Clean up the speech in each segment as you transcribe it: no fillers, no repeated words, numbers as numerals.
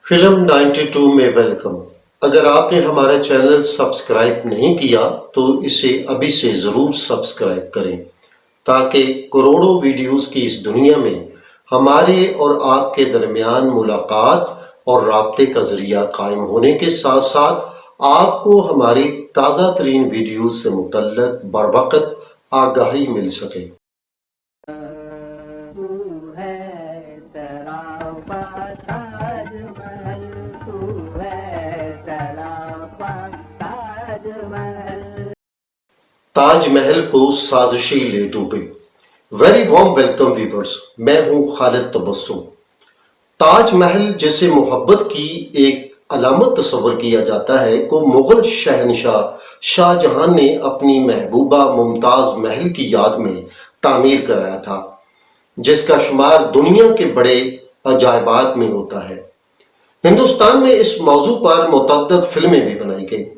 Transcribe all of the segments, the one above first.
Film 92 میں welcome. اگر آپ نے ہمارا چینل سبسکرائب نہیں کیا تو اسے ابھی سے ضرور سبسکرائب کریں تاکہ کروڑوں ویڈیوز کی اس دنیا میں ہمارے اور آپ کے درمیان ملاقات اور رابطے کا ذریعہ قائم ہونے کے ساتھ ساتھ آپ کو ہماری تازہ ترین ویڈیوز سے متعلق بروقت آگاہی مل سکے۔ تاج محل کو سازشی لے ڈوبے۔ ویری وارم ویلکم ویورز، میں ہوں خالد تبسم۔ تاج محل جسے محبت کی ایک علامت تصور کیا جاتا ہے کو مغل شہنشاہ شاہ جہاں نے اپنی محبوبہ ممتاز محل کی یاد میں تعمیر کرایا تھا، جس کا شمار دنیا کے بڑے عجائبات میں ہوتا ہے۔ ہندوستان میں اس موضوع پر متعدد فلمیں بھی بنائی گئیں۔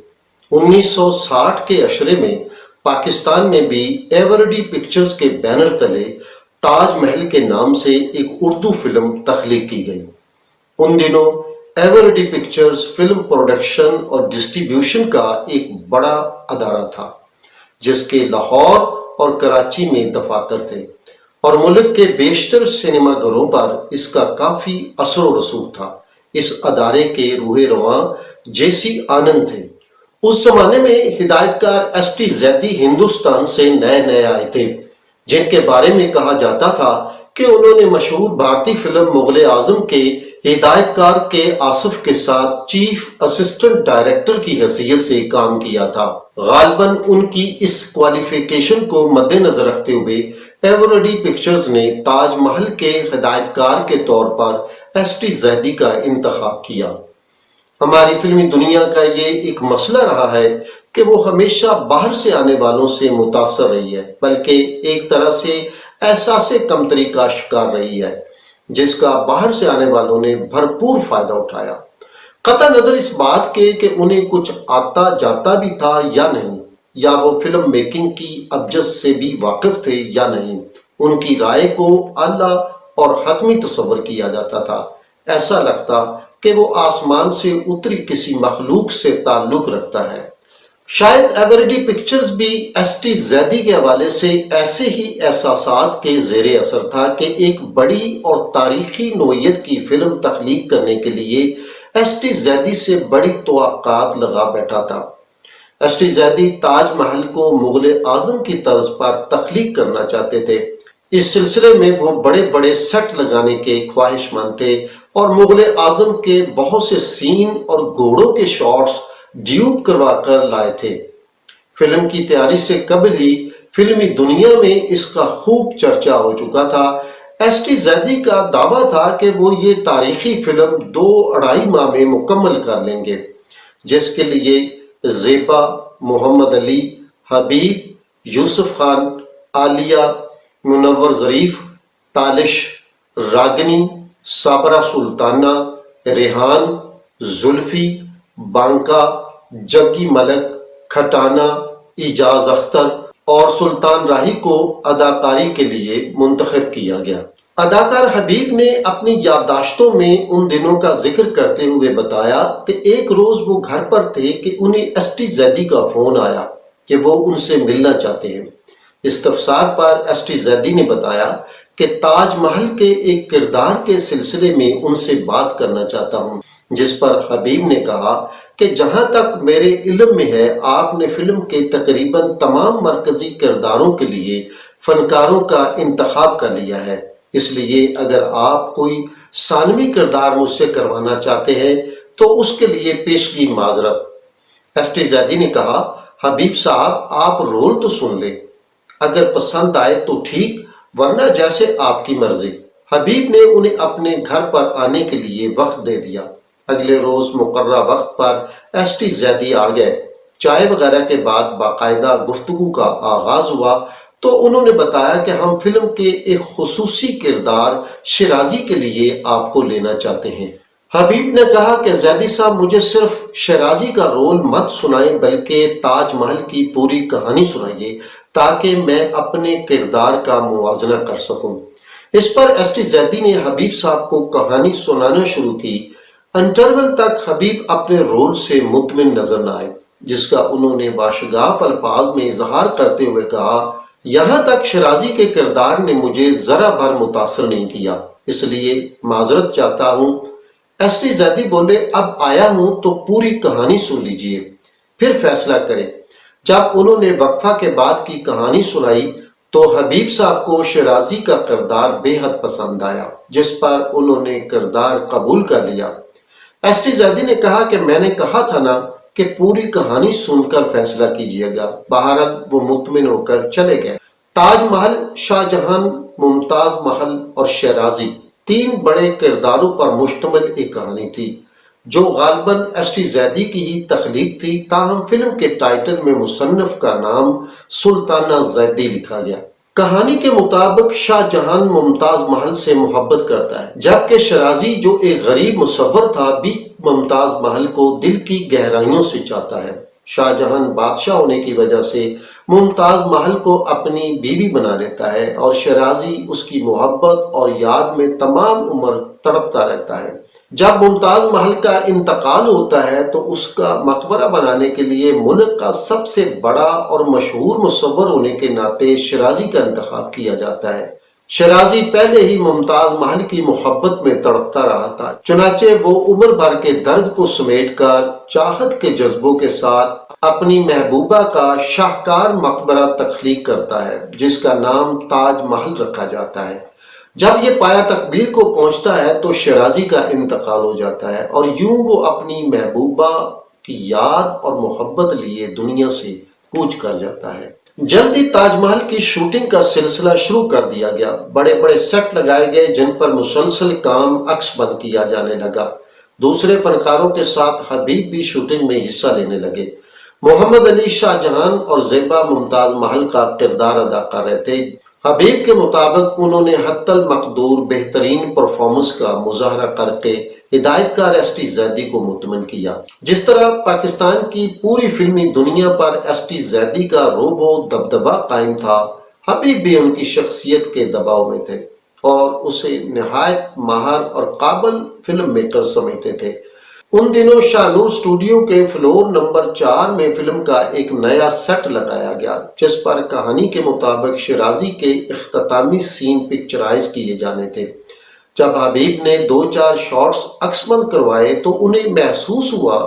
1960 کے عشرے میں پاکستان میں بھی ایورڈی پکچرز کے بینر تلے تاج محل کے نام سے ایک اردو فلم تخلیق کی گئی۔ ان دنوں ایورڈی پکچرز فلم پروڈکشن اور ڈسٹریبیوشن کا ایک بڑا ادارہ تھا، جس کے لاہور اور کراچی میں دفاتر تھے اور ملک کے بیشتر سینما گھروں پر اس کا کافی اثر و رسوخ تھا۔ اس ادارے کے روح رواں جے.سی. آنند تھے۔ اس زمانے میں ہدایت کار ایس ٹی زیدی ہندوستان سے نئے آئے تھے، جن کے بارے میں کہا جاتا تھا کہ انہوں نے مشہور بھارتی فلم مغل اعظم کے ہدایت کار کے آصف کے ساتھ چیف اسسٹنٹ ڈائریکٹر کی حیثیت سے کام کیا تھا۔ غالباً ان کی اس کوالیفیکیشن کو مد نظر رکھتے ہوئے ایورڈی پکچرز نے تاج محل کے ہدایت کار کے طور پر ایس ٹی زیدی کا انتخاب کیا۔ ہماری فلمی دنیا کا یہ ایک مسئلہ رہا ہے کہ وہ ہمیشہ باہر سے آنے والوں سے متاثر رہی ہے، بلکہ ایک طرح سے احساس کمتری کا شکار رہی ہے، جس کا باہر سے آنے والوں نے بھرپور فائدہ اٹھایا، قطع نظر اس بات کے کہ انہیں کچھ آتا جاتا بھی تھا یا نہیں، یا وہ فلم میکنگ کی ابجد سے بھی واقف تھے یا نہیں۔ ان کی رائے کو اعلیٰ اور حتمی تصور کیا جاتا تھا، ایسا لگتا کہ وہ آسمان سے اتری کسی مخلوق سے تعلق رکھتا ہے۔ شاید ایورڈی پکچرز بھی ایس ٹی زیدی کے حوالے سے ایسے ہی احساسات کے زیر اثر تھا کہ ایک بڑی اور تاریخی نوعیت کی فلم تخلیق کرنے کے لیے ایس ٹی زیدی سے بڑی توقعات لگا بیٹھا تھا۔ ایس ٹی زیدی تاج محل کو مغل اعظم کی طرز پر تخلیق کرنا چاہتے تھے۔ اس سلسلے میں وہ بڑے بڑے سیٹ لگانے کے خواہش مند تھے اور مغل اعظم کے بہت سے سین اور گھوڑوں کے شاٹس ڈیوب کروا کر لائے تھے۔ فلم کی تیاری سے قبل ہی فلمی دنیا میں اس کا خوب چرچا ہو چکا تھا۔ ایس ٹی زیدی کا دعویٰ تھا کہ وہ یہ تاریخی فلم 2-2.5 ماہ میں مکمل کر لیں گے، جس کے لیے زیبا، محمد علی، حبیب، یوسف خان، عالیہ، منور ظریف، تالش، راگنی، صابرہ سلطانہ، ریحان، زلفی، بانکا، جگی ملک، کھٹانہ، اعجاز اختر اور سلطان راہی کو اداکاری کے لیے منتخب کیا گیا۔ اداکار حبیب نے اپنی یادداشتوں میں ان دنوں کا ذکر کرتے ہوئے بتایا کہ ایک روز وہ گھر پر تھے کہ انہیں ایس ٹی زیدی کا فون آیا کہ وہ ان سے ملنا چاہتے ہیں۔ استفسار پر ایس ٹی زیدی نے بتایا کہ تاج محل کے ایک کردار کے سلسلے میں ان سے بات کرنا چاہتا ہوں، جس پر حبیب نے کہا کہ جہاں تک میرے علم میں ہے آپ نے فلم کے تقریباً تمام مرکزی کرداروں کے لیے فنکاروں کا انتخاب کر لیا ہے، اس لیے اگر آپ کوئی ثانوی کردار مجھ سے کروانا چاہتے ہیں تو اس کے لیے پیشگی معذرت۔ ایس ٹی زیدی نے کہا، حبیب صاحب آپ رول تو سن لیں، اگر پسند آئے تو ٹھیک، ورنہ جیسے آپ کی مرضی۔ حبیب نے انہیں اپنے گھر پر آنے کے لیے وقت دے دیا۔ اگلے روز مقررہ وقت پر ایس ٹی زیدی آ گئے۔ چائے وغیرہ کے بعد باقاعدہ گفتگو کا آغاز ہوا تو انہوں نے بتایا کہ ہم فلم کے ایک خصوصی کردار شیرازی کے لیے آپ کو لینا چاہتے ہیں۔ حبیب نے کہا کہ زیدی صاحب مجھے صرف شیرازی کا رول مت سنائیں بلکہ تاج محل کی پوری کہانی سنائیے تاکہ میں اپنے کردار کا موازنہ کر سکوں۔ اس پر ایس ٹی زیدی نے حبیب صاحب کو کہانی سنانا شروع کی۔ انٹرول تک حبیب اپنے رول سے مطمئن نظر نہ آئے، جس کا انہوں نے باشگاف الفاظ میں اظہار کرتے ہوئے کہا، یہاں تک شیرازی کے کردار نے مجھے ذرا بھر متاثر نہیں کیا، اس لیے معذرت چاہتا ہوں۔ ایس ٹی زیدی بولے، اب آیا ہوں تو پوری کہانی سن لیجئے، پھر فیصلہ کریں۔ جب انہوں نے وقفہ کے بعد کی کہانی سنائی تو حبیب صاحب کو شیرازی کا کردار بے حد پسند آیا، جس پر انہوں نے کردار قبول کر لیا۔ ایس ٹی زیدی نے کہا کہ میں نے کہا تھا نا کہ پوری کہانی سن کر فیصلہ کیجیے گا۔ بہرحال وہ مطمئن ہو کر چلے گئے۔ تاج محل، شاہ جہاں، ممتاز محل اور شیرازی، تین بڑے کرداروں پر مشتمل ایک کہانی تھی جو غالباً ایس ٹی زیدی کی ہی تخلیق تھی، تاہم فلم کے ٹائٹل میں مصنف کا نام سلطانہ زیدی لکھا گیا۔ کہانی کے مطابق شاہ جہاں ممتاز محل سے محبت کرتا ہے، جبکہ شیرازی جو ایک غریب مصور تھا بھی ممتاز محل کو دل کی گہرائیوں سے چاہتا ہے۔ شاہ جہاں بادشاہ ہونے کی وجہ سے ممتاز محل کو اپنی بیوی بنا لیتا ہے اور شیرازی اس کی محبت اور یاد میں تمام عمر تڑپتا رہتا ہے۔ جب ممتاز محل کا انتقال ہوتا ہے تو اس کا مقبرہ بنانے کے لیے ملک کا سب سے بڑا اور مشہور مصور ہونے کے ناطے شیرازی کا انتخاب کیا جاتا ہے۔ شیرازی پہلے ہی ممتاز محل کی محبت میں تڑپتا رہا تھا، چنانچہ وہ عمر بھر کے درد کو سمیٹ کر چاہت کے جذبوں کے ساتھ اپنی محبوبہ کا شاہکار مقبرہ تخلیق کرتا ہے، جس کا نام تاج محل رکھا جاتا ہے۔ جب یہ پایا تکمیل کو پہنچتا ہے تو شیرازی کا انتقال ہو جاتا ہے اور یوں وہ اپنی محبوبہ کی یاد اور محبت لیے دنیا سے کوچ کر جاتا ہے۔ جلد ہی تاج محل کی شوٹنگ کا سلسلہ شروع کر دیا گیا۔ بڑے بڑے سیٹ لگائے گئے جن پر مسلسل کام عکس بند کیا جانے لگا۔ دوسرے فنکاروں کے ساتھ حبیب بھی شوٹنگ میں حصہ لینے لگے۔ محمد علی شاہ جہاں اور زیبا ممتاز محل کا کردار ادا کر رہے تھے۔ حبیب کے مطابق انہوں نے حتی المقدور بہترین پرفارمنس کا مظاہرہ کر کے ہدایت کار ایس ٹی زیدی کو مطمئن کیا۔ جس طرح پاکستان کی پوری فلمی دنیا پر ایس ٹی زیدی کا رعب و دبدبہ قائم تھا، حبیب بھی ان کی شخصیت کے دباؤ میں تھے اور اسے نہایت ماہر اور قابل فلم میکر سمجھتے تھے۔ ان دنوں شاہ نور اسٹوڈیو کے فلور نمبر 4 میں فلم کا ایک نیا سیٹ لگایا گیا، جس پر کہانی کے مطابق شیرازی کے اختتامی سین پکچرائز کیے جانے تھے۔ جب حبیب نے 2-4 شارٹس عکس بند کروائے تو انہیں محسوس ہوا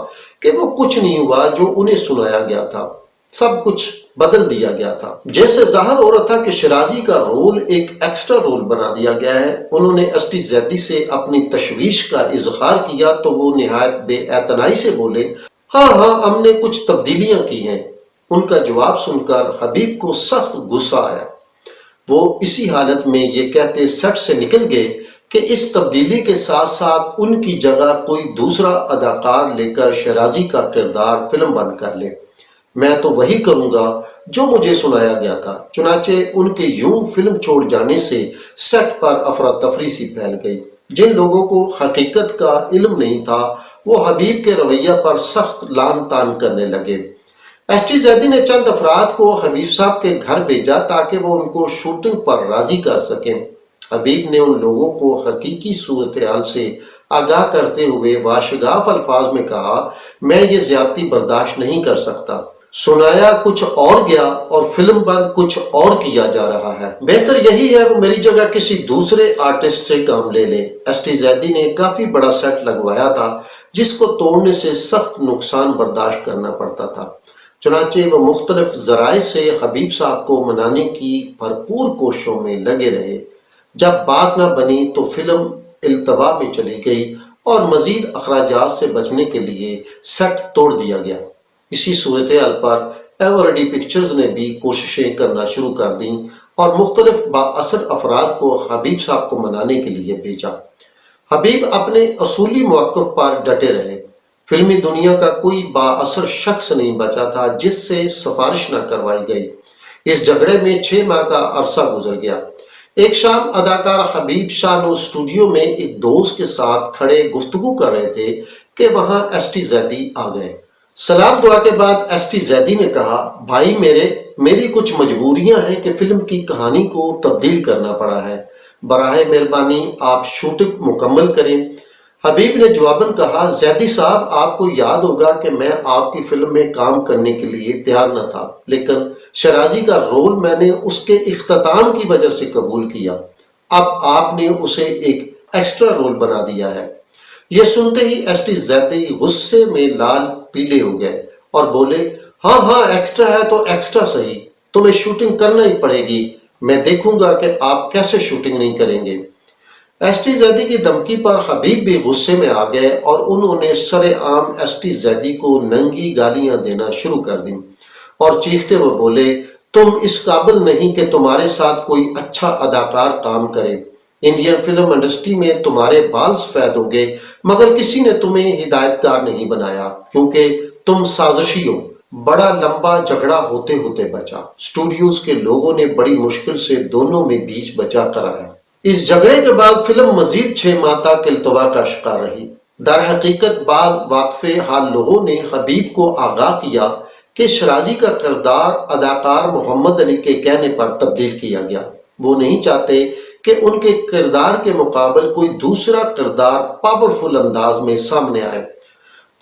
کہ وہ کچھ نہیں ہوا جو انہیں سنایا گیا تھا، سب کچھ بدل دیا گیا تھا۔ جیسے ظاہر ہو رہا تھا کہ شیرازی کا رول ایک ایکسٹرا رول بنا دیا گیا ہے۔ انہوں نے ایس ٹی زیدی سے اپنی تشویش کا اظہار کیا تو وہ نہایت بے اعتنائی سے بولے، ہاں ہم نے کچھ تبدیلیاں کی ہیں۔ ان کا جواب سن کر حبیب کو سخت غصہ آیا۔ وہ اسی حالت میں یہ کہتے سیٹ سے نکل گئے کہ اس تبدیلی کے ساتھ ساتھ ان کی جگہ کوئی دوسرا اداکار لے کر شیرازی کا کردار فلم بند کر لے، میں تو وہی کروں گا جو مجھے سنایا گیا تھا۔ چنانچہ ان کے یوں فلم چھوڑ جانے سے سیٹ پر افراتفری سی پھیل گئی۔ جن لوگوں کو حقیقت کا علم نہیں تھا وہ حبیب کے رویہ پر سخت لعن طعن کرنے لگے۔ ایس ٹی زیدی نے چند افراد کو حبیب صاحب کے گھر بھیجا تاکہ وہ ان کو شوٹنگ پر راضی کر سکیں۔ حبیب نے ان لوگوں کو حقیقی صورتحال سے آگاہ کرتے ہوئے واشگاف الفاظ میں کہا، میں یہ زیادتی برداشت نہیں کر سکتا۔ سنایا کچھ اور گیا اور فلم بند کچھ اور کیا جا رہا ہے۔ بہتر یہی ہے وہ میری جگہ کسی دوسرے آرٹسٹ سے کام لے لے۔ ایس ٹی زیدی نے کافی بڑا سیٹ لگوایا تھا جس کو توڑنے سے سخت نقصان برداشت کرنا پڑتا تھا۔ چنانچہ وہ مختلف ذرائع سے حبیب صاحب کو منانے کی بھرپور کوششوں میں لگے رہے۔ جب بات نہ بنی تو فلم التوا میں چلی گئی اور مزید اخراجات سے بچنے کے لیے سیٹ توڑ دیا گیا۔ اسی صورتحال پر ایوریڈی پکچرز نے بھی کوششیں کرنا شروع کر دیں اور مختلف بااثر افراد کو حبیب صاحب کو منانے کے لیے بھیجا۔ حبیب اپنے اصولی موقف پر ڈٹے رہے۔ فلمی دنیا کا کوئی بااثر شخص نہیں بچا تھا جس سے سفارش نہ کروائی گئی۔ اس جھگڑے میں 6 ماہ کا عرصہ گزر گیا۔ ایک شام اداکار حبیب شاہ نور اسٹوڈیو میں ایک دوست کے ساتھ کھڑے گفتگو کر رہے تھے کہ وہاں ایس ٹی زیدی آ گئے۔ سلام دعا کے بعد ایس ٹی زیدی نے کہا، بھائی میری کچھ مجبوریاں ہیں کہ فلم کی کہانی کو تبدیل کرنا پڑا ہے، براہ مہربانی آپ شوٹنگ مکمل کریں۔ حبیب نے جواباً کہا، زیدی صاحب آپ کو یاد ہوگا کہ میں آپ کی فلم میں کام کرنے کے لیے تیار نہ تھا، لیکن شرازی کا رول میں نے اس کے اختتام کی وجہ سے قبول کیا، اب آپ نے اسے ایک ایکسٹرا رول بنا دیا ہے۔ یہ سنتے ہی ایس ٹی زیدی غصے میں لال پیلے ہو گئے اور بولے، ہاں ہاں ایکسٹرا ہے تو ایکسٹرا صحیح، تمہیں شوٹنگ کرنا ہی پڑے گی، میں دیکھوں گا کہ آپ کیسے شوٹنگ نہیں کریں گے۔ ایس ٹی زیدی کی دھمکی پر حبیب بھی غصے میں آ گئے اور انہوں نے سر عام ایس ٹی زیدی کو ننگی گالیاں دینا شروع کر دیں اور چیختے ہوئے بولے، تم اس قابل نہیں کہ تمہارے ساتھ کوئی اچھا اداکار کام کرے، انڈین فلم انڈسٹری میں تمہارے بال سفید ہو گئے مگر کسی نے تمہیں ہدایت کار نہیں بنایا کیونکہ تم سازشی ہو۔ بڑا لمبا جھگڑا ہوتے ہوتے بچا، اسٹوڈیوز کے لوگوں نے بڑی مشکل سے دونوں میں بیچ بچا کر آیا۔ اس جھگڑے کے بعد فلم مزید 6 ماہ تک التوا کا شکار رہی۔ در حقیقت بعض واقف حال لوگوں نے حبیب کو آگاہ کیا کہ شرازی کا کردار اداکار محمد علی کے کہنے پر تبدیل کیا گیا، وہ نہیں چاہتے کہ ان کے کردار کے مقابل کوئی دوسرا کردار پاورفل انداز میں سامنے آئے۔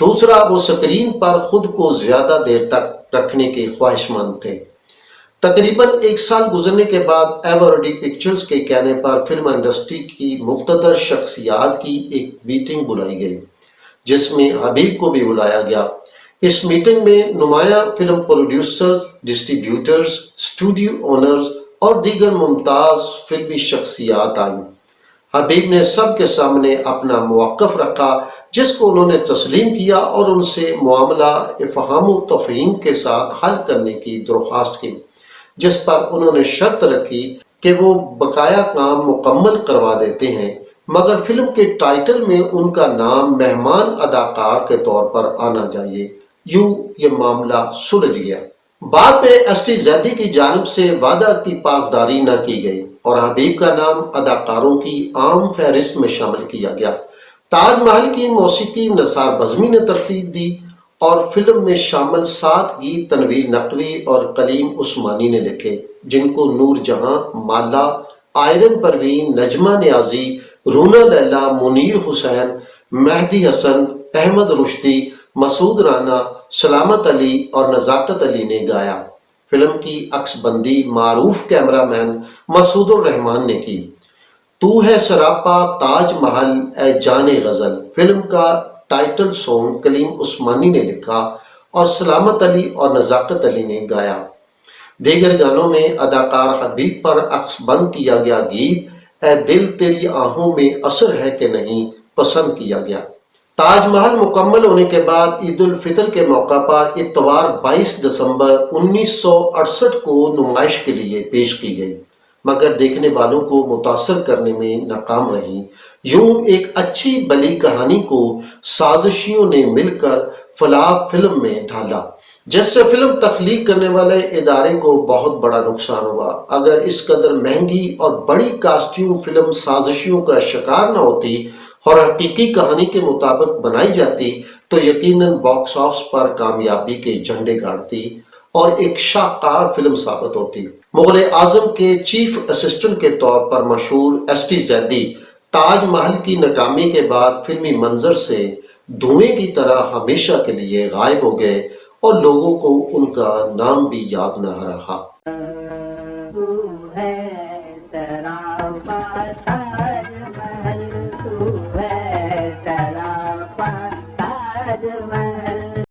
دوسرا، وہ سکرین پر خود کو زیادہ دیر تک رکھنے کے خواہش مند تھے۔ تقریباً 1 سال گزرنے کے بعد ایورڈی پکچرز کے کہنے پر فلم انڈسٹری کی مقتدر شخصیات کی ایک میٹنگ بلائی گئی جس میں حبیب کو بھی بلایا گیا۔ اس میٹنگ میں نمایاں film producers, distributors, studio owners اور دیگر ممتاز فلمی شخصیات آئیں۔ حبیب نے سب کے سامنے اپنا موقف رکھا جس کو انہوں نے تسلیم کیا اور ان سے معاملہ افہام و تفہیم کے ساتھ حل کرنے کی درخواست کی، جس پر انہوں نے شرط رکھی کہ وہ بقایا کام مکمل کروا دیتے ہیں مگر فلم کے ٹائٹل میں ان کا نام مہمان اداکار کے طور پر آنا چاہیے۔ یوں یہ معاملہ سلجھ گیا۔ بعد میں ایس ٹی زیدی کی جانب سے وعدہ کی پاسداری نہ کی گئی اور حبیب کا نام اداکاروں کی عام فہرست میں شامل کیا گیا۔ تاج محل کی موسیقی نثار بزمی نے ترتیب دی اور فلم میں شامل 7 گیت تنویر نقوی اور کلیم عثمانی نے لکھے، جن کو نور جہاں، مالا، آئرن پروین، نجمہ نیازی، رونا لیلا، منیر حسین، مہدی حسن، احمد رشدی، مسعود رانا، سلامت علی اور نزاکت علی نے گایا۔ فلم کی عکس بندی معروف کیمرہ مین مسعود الرحمان نے کی۔ تو ہے سراپا تاج محل اے جان غزل فلم کا ٹائٹل سانگ کلیم عثمانی نے لکھا اور سلامت علی اور نزاکت علی نے گایا۔ دیگر گانوں میں اداکار حبیب پر عکس بند کیا گیا گیت اے دل تیری آہوں میں اثر ہے کہ نہیں پسند کیا گیا۔ تاج محل مکمل ہونے کے بعد عید الفطر کے موقع پر اتوار 22 دسمبر 1968 کو نمائش کے لیے پیش کی گئی مگر دیکھنے والوں کو متاثر کرنے میں ناکام رہی۔ یوں ایک اچھی بلی کہانی کو سازشیوں نے مل کر فلاح فلم میں ڈھالا جس سے فلم تخلیق کرنے والے ادارے کو بہت بڑا نقصان ہوا۔ اگر اس قدر مہنگی اور بڑی کاسٹیوم فلم سازشیوں کا شکار نہ ہوتی اور حقیقی کہانی کے مطابق بنائی جاتی تو یقیناً باکس آفس پر کامیابی کے جھنڈے گاڑتی اور ایک شاہکار فلم ثابت ہوتی۔ مغل اعظم کے چیف اسسٹنٹ کے طور پر مشہور ایس ٹی زیدی تاج محل کی ناکامی کے بعد فلمی منظر سے دھوئیں کی طرح ہمیشہ کے لیے غائب ہو گئے اور لوگوں کو ان کا نام بھی یاد نہ رہا۔